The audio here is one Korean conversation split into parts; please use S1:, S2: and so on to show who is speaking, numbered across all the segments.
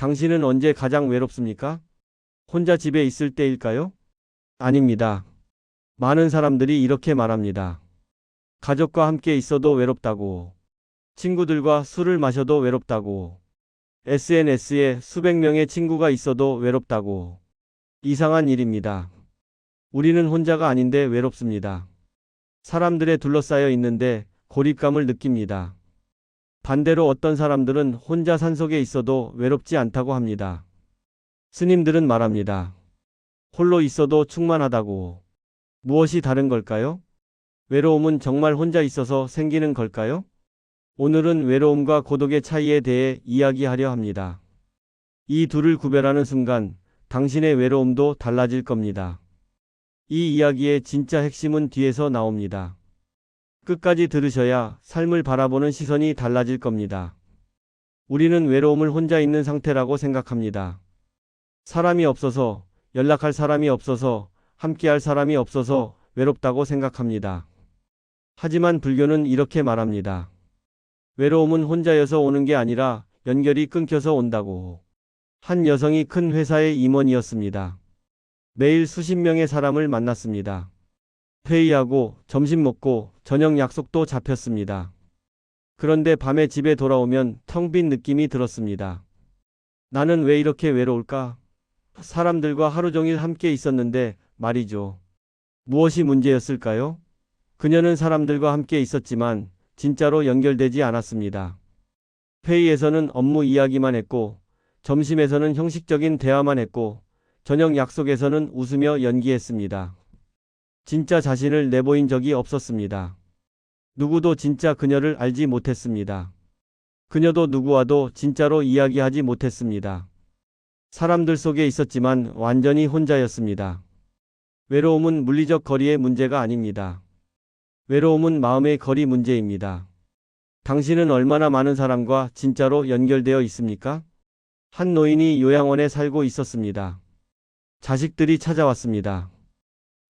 S1: 당신은 언제 가장 외롭습니까? 혼자 집에 있을 때일까요? 아닙니다. 많은 사람들이 이렇게 말합니다. 가족과 함께 있어도 외롭다고. 친구들과 술을 마셔도 외롭다고. SNS에 수백 명의 친구가 있어도 외롭다고. 이상한 일입니다. 우리는 혼자가 아닌데 외롭습니다. 사람들에 둘러싸여 있는데 고립감을 느낍니다. 반대로 어떤 사람들은 혼자 산속에 있어도 외롭지 않다고 합니다. 스님들은 말합니다. 홀로 있어도 충만하다고. 무엇이 다른 걸까요? 외로움은 정말 혼자 있어서 생기는 걸까요? 오늘은 외로움과 고독의 차이에 대해 이야기하려 합니다. 이 둘을 구별하는 순간 당신의 외로움도 달라질 겁니다. 이 이야기의 진짜 핵심은 뒤에서 나옵니다. 끝까지 들으셔야 삶을 바라보는 시선이 달라질 겁니다. 우리는 외로움을 혼자 있는 상태라고 생각합니다. 사람이 없어서, 연락할 사람이 없어서, 함께할 사람이 없어서 외롭다고 생각합니다. 하지만 불교는 이렇게 말합니다. 외로움은 혼자여서 오는 게 아니라 연결이 끊겨서 온다고. 한 여성이 큰 회사의 임원이었습니다. 매일 수십 명의 사람을 만났습니다. 회의하고 점심 먹고 저녁 약속도 잡혔습니다. 그런데 밤에 집에 돌아오면 텅 빈 느낌이 들었습니다. 나는 왜 이렇게 외로울까? 사람들과 하루 종일 함께 있었는데 말이죠. 무엇이 문제였을까요? 그녀는 사람들과 함께 있었지만 진짜로 연결되지 않았습니다. 회의에서는 업무 이야기만 했고, 점심에서는 형식적인 대화만 했고, 저녁 약속에서는 웃으며 연기했습니다. 진짜 자신을 내보인 적이 없었습니다. 누구도 진짜 그녀를 알지 못했습니다. 그녀도 누구와도 진짜로 이야기하지 못했습니다. 사람들 속에 있었지만 완전히 혼자였습니다. 외로움은 물리적 거리의 문제가 아닙니다. 외로움은 마음의 거리 문제입니다. 당신은 얼마나 많은 사람과 진짜로 연결되어 있습니까? 한 노인이 요양원에 살고 있었습니다. 자식들이 찾아왔습니다.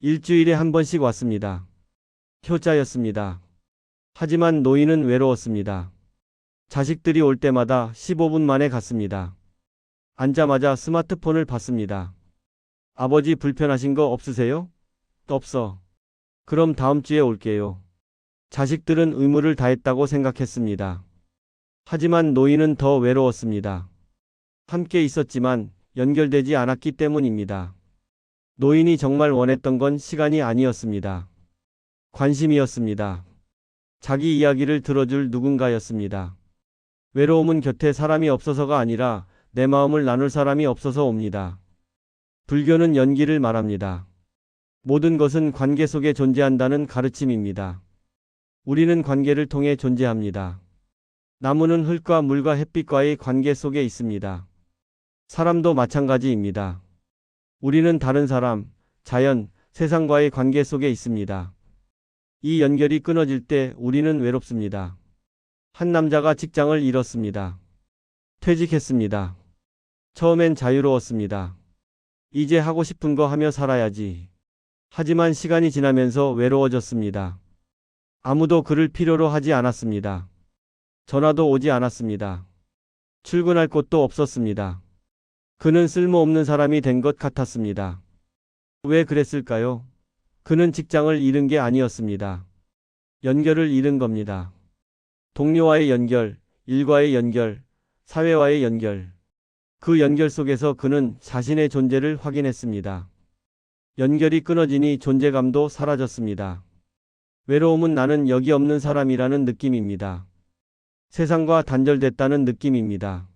S1: 일주일에 한 번씩 왔습니다. 효자였습니다. 하지만 노인은 외로웠습니다. 자식들이 올 때마다 15분 만에 갔습니다. 앉자마자 스마트폰을 봤습니다. 아버지 불편하신 거 없으세요? 없어. 그럼 다음 주에 올게요. 자식들은 의무를 다했다고 생각했습니다. 하지만 노인은 더 외로웠습니다. 함께 있었지만 연결되지 않았기 때문입니다. 노인이 정말 원했던 건 시간이 아니었습니다. 관심이었습니다. 자기 이야기를 들어줄 누군가였습니다. 외로움은 곁에 사람이 없어서가 아니라 내 마음을 나눌 사람이 없어서 옵니다. 불교는 연기를 말합니다. 모든 것은 관계 속에 존재한다는 가르침입니다. 우리는 관계를 통해 존재합니다. 나무는 흙과 물과 햇빛과의 관계 속에 있습니다. 사람도 마찬가지입니다. 우리는 다른 사람, 자연, 세상과의 관계 속에 있습니다. 이 연결이 끊어질 때 우리는 외롭습니다. 한 남자가 직장을 잃었습니다. 퇴직했습니다. 처음엔 자유로웠습니다. 이제 하고 싶은 거 하며 살아야지. 하지만 시간이 지나면서 외로워졌습니다. 아무도 그를 필요로 하지 않았습니다. 전화도 오지 않았습니다. 출근할 곳도 없었습니다. 그는 쓸모없는 사람이 된 것 같았습니다. 왜 그랬을까요? 그는 직장을 잃은 게 아니었습니다. 연결을 잃은 겁니다. 동료와의 연결, 일과의 연결, 사회와의 연결. 그 연결 속에서 그는 자신의 존재를 확인했습니다. 연결이 끊어지니 존재감도 사라졌습니다. 외로움은 나는 여기 없는 사람이라는 느낌입니다. 세상과 단절됐다는 느낌입니다.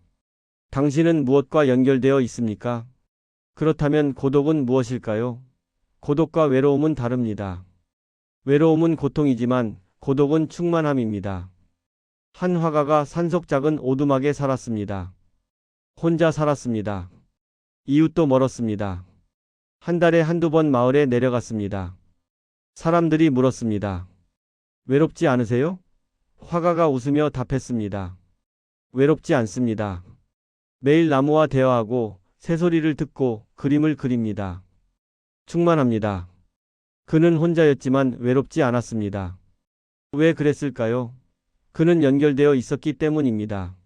S1: 당신은 무엇과 연결되어 있습니까? 그렇다면 고독은 무엇일까요? 고독과 외로움은 다릅니다. 외로움은 고통이지만 고독은 충만함입니다. 한 화가가 산속 작은 오두막에 살았습니다. 혼자 살았습니다. 이웃도 멀었습니다. 한 달에 한두 번 마을에 내려갔습니다. 사람들이 물었습니다. 외롭지 않으세요? 화가가 웃으며 답했습니다. 외롭지 않습니다. 매일 나무와 대화하고 새소리를 듣고 그림을 그립니다. 충만합니다. 그는 혼자였지만 외롭지 않았습니다. 왜 그랬을까요? 그는 연결되어 있었기 때문입니다.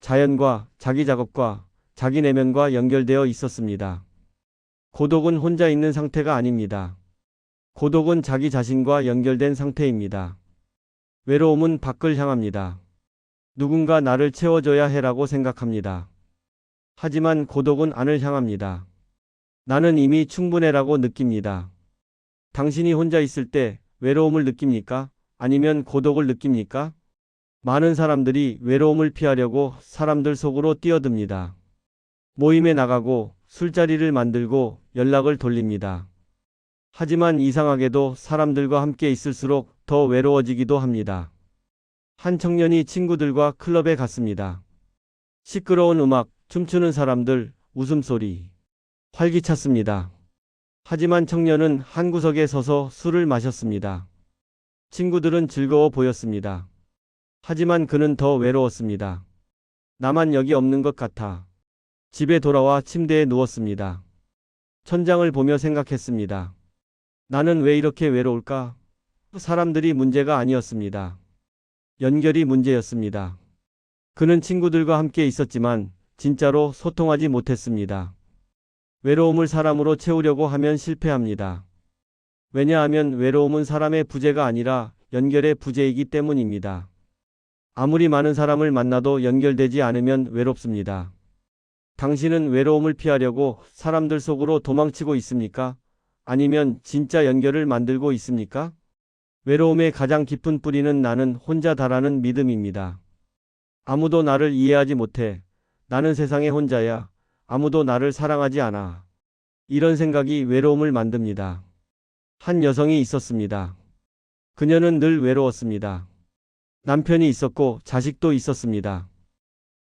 S1: 자연과 자기 작업과 자기 내면과 연결되어 있었습니다. 고독은 혼자 있는 상태가 아닙니다. 고독은 자기 자신과 연결된 상태입니다. 외로움은 밖을 향합니다. 누군가 나를 채워줘야 해라고 생각합니다. 하지만 고독은 안을 향합니다. 나는 이미 충분해라고 느낍니다. 당신이 혼자 있을 때 외로움을 느낍니까? 아니면 고독을 느낍니까? 많은 사람들이 외로움을 피하려고 사람들 속으로 뛰어듭니다. 모임에 나가고 술자리를 만들고 연락을 돌립니다. 하지만 이상하게도 사람들과 함께 있을수록 더 외로워지기도 합니다. 한 청년이 친구들과 클럽에 갔습니다. 시끄러운 음악, 춤추는 사람들, 웃음소리, 활기찼습니다. 하지만 청년은 한 구석에 서서 술을 마셨습니다. 친구들은 즐거워 보였습니다. 하지만 그는 더 외로웠습니다. 나만 여기 없는 것 같아. 집에 돌아와 침대에 누웠습니다. 천장을 보며 생각했습니다. 나는 왜 이렇게 외로울까? 사람들이 문제가 아니었습니다. 연결이 문제였습니다. 그는 친구들과 함께 있었지만 진짜로 소통하지 못했습니다. 외로움을 사람으로 채우려고 하면 실패합니다. 왜냐하면 외로움은 사람의 부재가 아니라 연결의 부재이기 때문입니다. 아무리 많은 사람을 만나도 연결되지 않으면 외롭습니다. 당신은 외로움을 피하려고 사람들 속으로 도망치고 있습니까? 아니면 진짜 연결을 만들고 있습니까? 외로움의 가장 깊은 뿌리는 나는 혼자다라는 믿음입니다. 아무도 나를 이해하지 못해. 나는 세상에 혼자야. 아무도 나를 사랑하지 않아. 이런 생각이 외로움을 만듭니다. 한 여성이 있었습니다. 그녀는 늘 외로웠습니다. 남편이 있었고 자식도 있었습니다.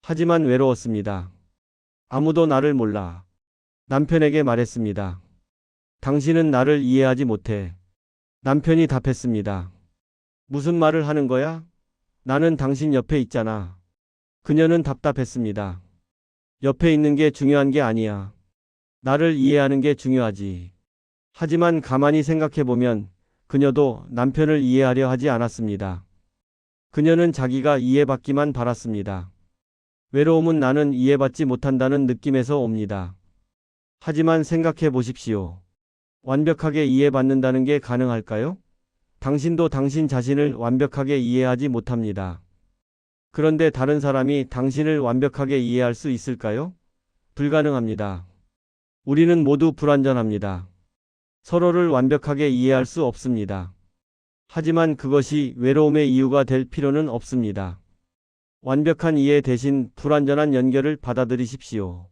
S1: 하지만 외로웠습니다. 아무도 나를 몰라. 남편에게 말했습니다. 당신은 나를 이해하지 못해. 남편이 답했습니다. 무슨 말을 하는 거야? 나는 당신 옆에 있잖아. 그녀는 답답했습니다. 옆에 있는 게 중요한 게 아니야. 나를 이해하는 게 중요하지. 하지만 가만히 생각해보면 그녀도 남편을 이해하려 하지 않았습니다. 그녀는 자기가 이해받기만 바랐습니다. 외로움은 나는 이해받지 못한다는 느낌에서 옵니다. 하지만 생각해 보십시오. 완벽하게 이해받는다는 게 가능할까요? 당신도 당신 자신을 완벽하게 이해하지 못합니다. 그런데 다른 사람이 당신을 완벽하게 이해할 수 있을까요? 불가능합니다. 우리는 모두 불완전합니다. 서로를 완벽하게 이해할 수 없습니다. 하지만 그것이 외로움의 이유가 될 필요는 없습니다. 완벽한 이해 대신 불완전한 연결을 받아들이십시오.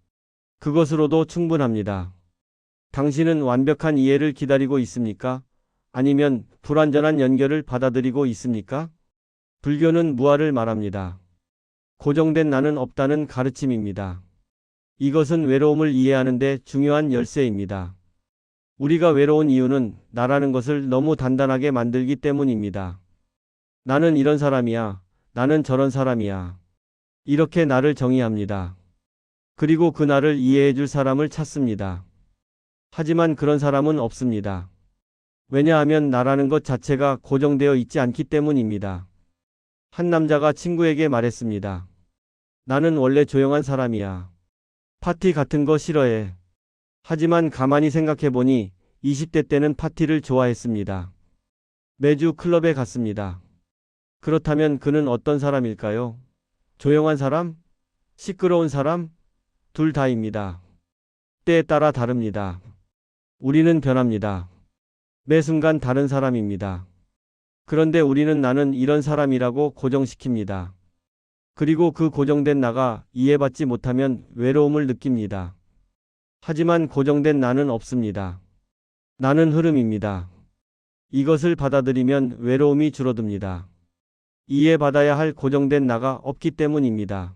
S1: 그것으로도 충분합니다. 당신은 완벽한 이해를 기다리고 있습니까? 아니면 불완전한 연결을 받아들이고 있습니까? 불교는 무아를 말합니다. 고정된 나는 없다는 가르침입니다. 이것은 외로움을 이해하는 데 중요한 열쇠입니다. 우리가 외로운 이유는 나라는 것을 너무 단단하게 만들기 때문입니다. 나는 이런 사람이야. 나는 저런 사람이야. 이렇게 나를 정의합니다. 그리고 그 나를 이해해 줄 사람을 찾습니다. 하지만 그런 사람은 없습니다. 왜냐하면 나라는 것 자체가 고정되어 있지 않기 때문입니다. 한 남자가 친구에게 말했습니다. 나는 원래 조용한 사람이야. 파티 같은 거 싫어해. 하지만 가만히 생각해보니 20대 때는 파티를 좋아했습니다. 매주 클럽에 갔습니다. 그렇다면 그는 어떤 사람일까요? 조용한 사람? 시끄러운 사람? 둘 다입니다. 때에 따라 다릅니다. 우리는 변합니다. 매 순간 다른 사람입니다. 그런데 우리는 나는 이런 사람이라고 고정시킵니다. 그리고 그 고정된 나가 이해받지 못하면 외로움을 느낍니다. 하지만 고정된 나는 없습니다. 나는 흐름입니다. 이것을 받아들이면 외로움이 줄어듭니다. 이해받아야 할 고정된 나가 없기 때문입니다.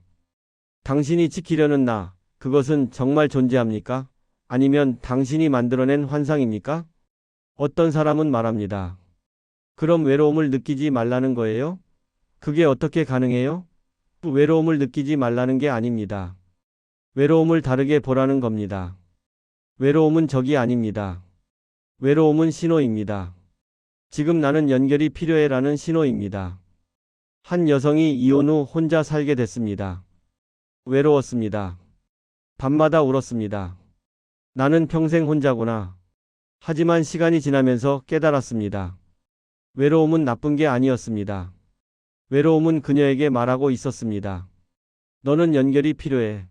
S1: 당신이 지키려는 나, 그것은 정말 존재합니까? 아니면 당신이 만들어낸 환상입니까? 어떤 사람은 말합니다. 그럼 외로움을 느끼지 말라는 거예요? 그게 어떻게 가능해요? 외로움을 느끼지 말라는 게 아닙니다. 외로움을 다르게 보라는 겁니다. 외로움은 적이 아닙니다. 외로움은 신호입니다. 지금 나는 연결이 필요해라는 신호입니다. 한 여성이 이혼 후 혼자 살게 됐습니다. 외로웠습니다. 밤마다 울었습니다. 나는 평생 혼자구나. 하지만 시간이 지나면서 깨달았습니다. 외로움은 나쁜 게 아니었습니다. 외로움은 그녀에게 말하고 있었습니다. 너는 연결이 필요해.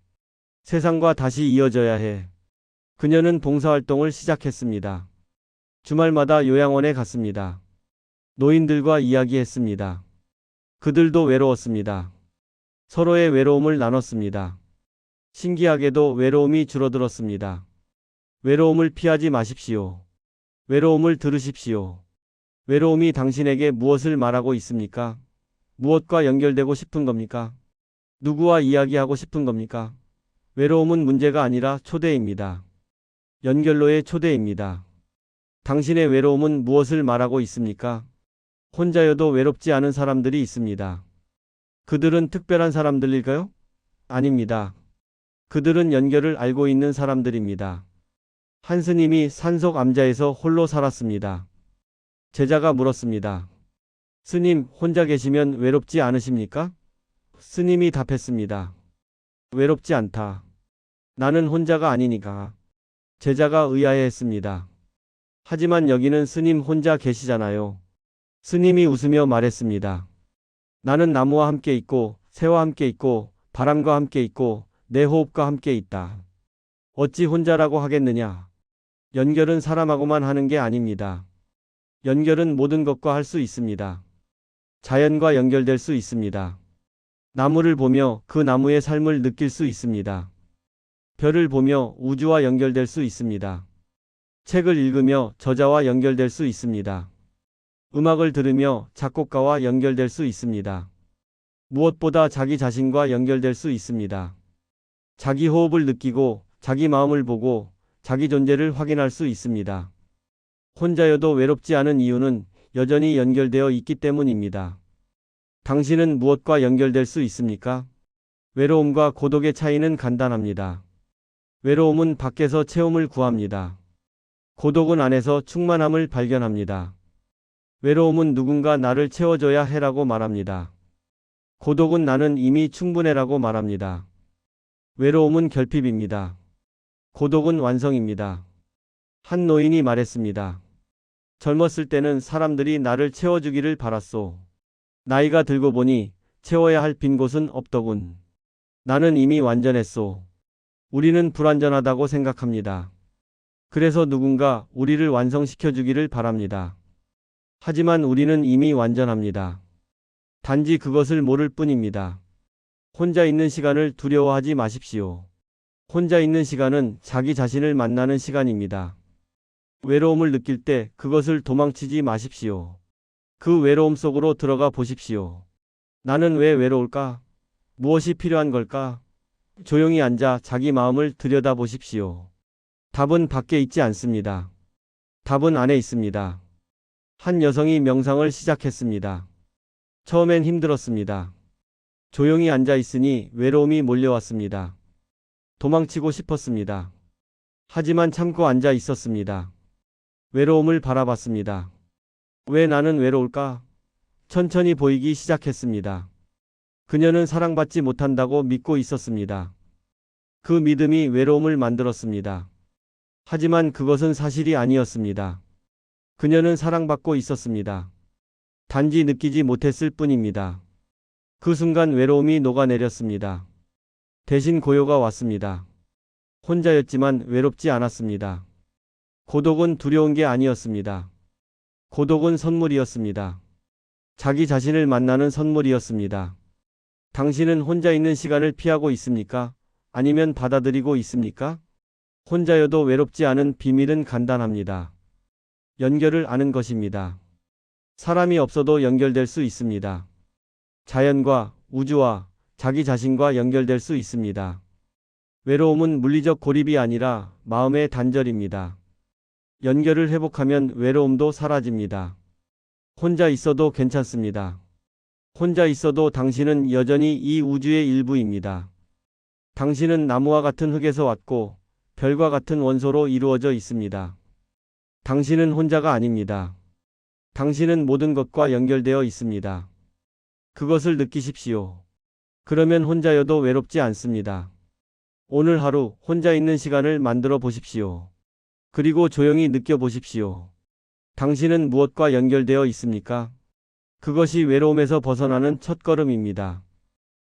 S1: 세상과 다시 이어져야 해. 그녀는 봉사활동을 시작했습니다. 주말마다 요양원에 갔습니다. 노인들과 이야기했습니다. 그들도 외로웠습니다. 서로의 외로움을 나눴습니다. 신기하게도 외로움이 줄어들었습니다. 외로움을 피하지 마십시오. 외로움을 들으십시오. 외로움이 당신에게 무엇을 말하고 있습니까? 무엇과 연결되고 싶은 겁니까? 누구와 이야기하고 싶은 겁니까? 외로움은 문제가 아니라 초대입니다. 연결로의 초대입니다. 당신의 외로움은 무엇을 말하고 있습니까? 혼자여도 외롭지 않은 사람들이 있습니다. 그들은 특별한 사람들일까요? 아닙니다. 그들은 연결을 알고 있는 사람들입니다. 한 스님이 산속 암자에서 홀로 살았습니다. 제자가 물었습니다. 스님, 혼자 계시면 외롭지 않으십니까? 스님이 답했습니다. 외롭지 않다. 나는 혼자가 아니니까. 제자가 의아해했습니다. 하지만 여기는 스님 혼자 계시잖아요. 스님이 웃으며 말했습니다. 나는 나무와 함께 있고, 새와 함께 있고, 바람과 함께 있고, 내 호흡과 함께 있다. 어찌 혼자라고 하겠느냐? 연결은 사람하고만 하는 게 아닙니다. 연결은 모든 것과 할 수 있습니다. 자연과 연결될 수 있습니다. 나무를 보며 그 나무의 삶을 느낄 수 있습니다. 별을 보며 우주와 연결될 수 있습니다. 책을 읽으며 저자와 연결될 수 있습니다. 음악을 들으며 작곡가와 연결될 수 있습니다. 무엇보다 자기 자신과 연결될 수 있습니다. 자기 호흡을 느끼고 자기 마음을 보고 자기 존재를 확인할 수 있습니다. 혼자여도 외롭지 않은 이유는 여전히 연결되어 있기 때문입니다. 당신은 무엇과 연결될 수 있습니까? 외로움과 고독의 차이는 간단합니다. 외로움은 밖에서 채움을 구합니다. 고독은 안에서 충만함을 발견합니다. 외로움은 누군가 나를 채워줘야 해라고 말합니다. 고독은 나는 이미 충분해라고 말합니다. 외로움은 결핍입니다. 고독은 완성입니다. 한 노인이 말했습니다. 젊었을 때는 사람들이 나를 채워주기를 바랐소. 나이가 들고 보니 채워야 할 빈 곳은 없더군. 나는 이미 완전했소. 우리는 불완전하다고 생각합니다. 그래서 누군가 우리를 완성시켜 주기를 바랍니다. 하지만 우리는 이미 완전합니다. 단지 그것을 모를 뿐입니다. 혼자 있는 시간을 두려워하지 마십시오. 혼자 있는 시간은 자기 자신을 만나는 시간입니다. 외로움을 느낄 때 그것을 도망치지 마십시오. 그 외로움 속으로 들어가 보십시오. 나는 왜 외로울까? 무엇이 필요한 걸까? 조용히 앉아 자기 마음을 들여다 보십시오. 답은 밖에 있지 않습니다. 답은 안에 있습니다. 한 여성이 명상을 시작했습니다. 처음엔 힘들었습니다. 조용히 앉아 있으니 외로움이 몰려왔습니다. 도망치고 싶었습니다. 하지만 참고 앉아 있었습니다. 외로움을 바라봤습니다. 왜 나는 외로울까? 천천히 보이기 시작했습니다. 그녀는 사랑받지 못한다고 믿고 있었습니다. 그 믿음이 외로움을 만들었습니다. 하지만 그것은 사실이 아니었습니다. 그녀는 사랑받고 있었습니다. 단지 느끼지 못했을 뿐입니다. 그 순간 외로움이 녹아내렸습니다. 대신 고요가 왔습니다. 혼자였지만 외롭지 않았습니다. 고독은 두려운 게 아니었습니다. 고독은 선물이었습니다. 자기 자신을 만나는 선물이었습니다. 당신은 혼자 있는 시간을 피하고 있습니까? 아니면 받아들이고 있습니까? 혼자여도 외롭지 않은 비밀은 간단합니다. 연결을 아는 것입니다. 사람이 없어도 연결될 수 있습니다. 자연과 우주와 자기 자신과 연결될 수 있습니다. 외로움은 물리적 고립이 아니라 마음의 단절입니다. 연결을 회복하면 외로움도 사라집니다. 혼자 있어도 괜찮습니다. 혼자 있어도 당신은 여전히 이 우주의 일부입니다. 당신은 나무와 같은 흙에서 왔고 별과 같은 원소로 이루어져 있습니다. 당신은 혼자가 아닙니다. 당신은 모든 것과 연결되어 있습니다. 그것을 느끼십시오. 그러면 혼자여도 외롭지 않습니다. 오늘 하루 혼자 있는 시간을 만들어 보십시오. 그리고 조용히 느껴보십시오. 당신은 무엇과 연결되어 있습니까? 그것이 외로움에서 벗어나는 첫걸음입니다.